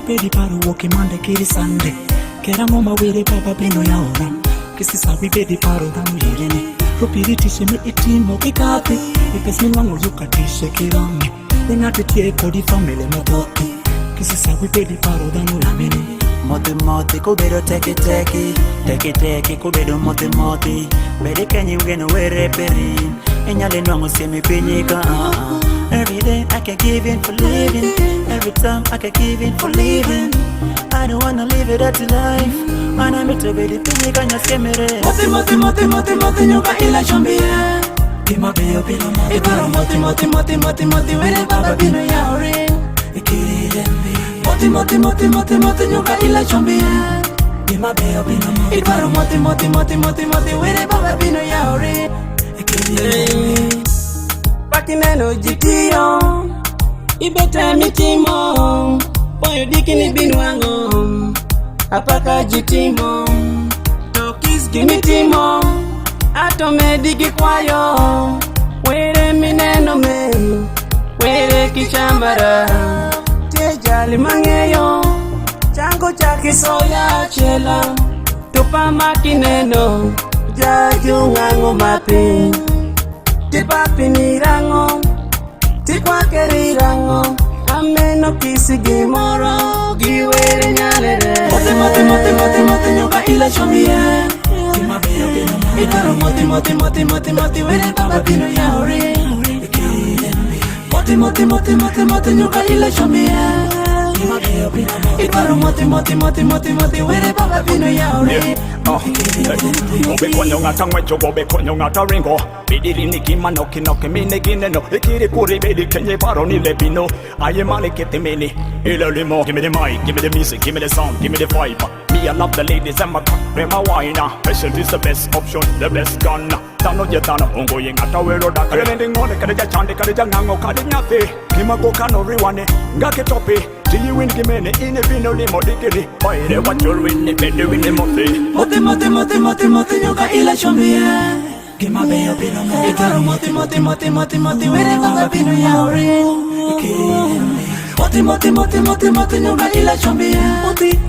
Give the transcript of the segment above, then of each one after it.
pedi paro woke mande kiri sande. Kera ngoma were baba bino ya ora. Kisi sabi pedi paro damu yirene. Ropiri tishe me itimo kikapi. Ipes minwango yuka tishe kirame. Dengate tie kodi family motoki. Kisi sabi pedi paro damu lamene. Mote mote kubedo teki teki. Teki teki kubedo mote mote. Bede kenyi ugeno were peri. Enyale nwango semi pinyika. Every day I can give in for living. Every time I can give in for living. I don't wanna live it at life. Man I'm into bedi pinyika nyaskemere. Mote mote mote mote mote nyoka ila chambie. Kima beyo pila mote. Ibaro mote mote mote mote mote wele baba bino yaore. Ikiri dembi. Mote mote mote mote mote nyoka ila chambie. Kima beyo pila mote. Ibaro mote mote mote mote mote wele baba bino yaore. Ikiri dembi. Pakineno jitiyo ibete mitimo boyo dikini binwango apaka jitimo tokis gimitimo atome digi kwayo were mineno me were kichambara tejali mangeyo chango chaki soya chela tupa makineno jajungango mapi Tipapi nirango, tikwa kerirango. Ameno kisi gimoro, giwere nyalere. Mote mote mote mote mote nyoka ila chomie. Kima beyo bino mote. Itaro mote mote mote mote mote were baba bino yaore. Mote mote mote mote mote nyoka ila chomie. Kima beyo bino mote. Itaro mote mote mote mote mote were baba bino yaore. Gobe konyo ngata ngwecho gobe konyo ngata ringo. Bidiri niki manoki noki mine gineno. Ikiri kuri bedi kenye paro ni lebino. Aye mani kete mini. Ilo limo. Give me the mic, give me the music, give me the sound, give me the vibe. Me I love the ladies and my cock, my wine. Fashion is the best option, the best gun. Tano jetano, ungo yengata wero da. Kaya nending ngone kadeja chande kadeja ngango kadinyafe. Kima go kano riwane, ngake topi. Do you win gimene ine bino limo dikiri. Oire what you're winning, better win the mote. Mote mote mote mote mote nyoka ila chambie. Kima beyo bino mote. Itaro mote mote mote mote mote were baba bino yaore. Mote mote mote mote mote nyoka ila chambie.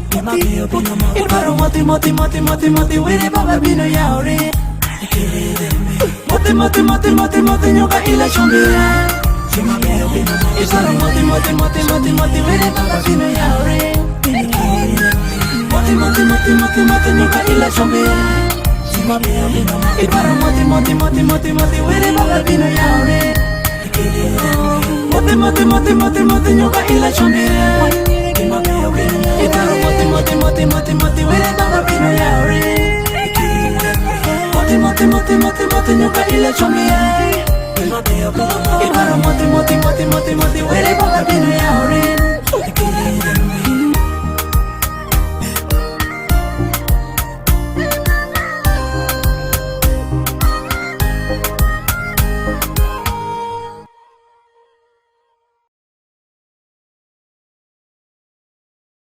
Kima beyo bino mote. Itaro mote mote mote mote mote were baba bino yaore. Mote mote mote mote mote nyoka ila chambie. Kima beyo bino mote. Itaro mote mote mote mote mote were baba bino yaore. Mote mote mote mote mote nyoka ila chambie. Itaro mote mote mote mote mote were baba bino yaore. Mote mote mote mote mote nyoka ila chambie. Itaro mote mote mote mote mote were baba bino yaore. Mote mote mote mote mote nyoka ila chambie. Itaro mote mote mote mote mote mote were baba bino yaore.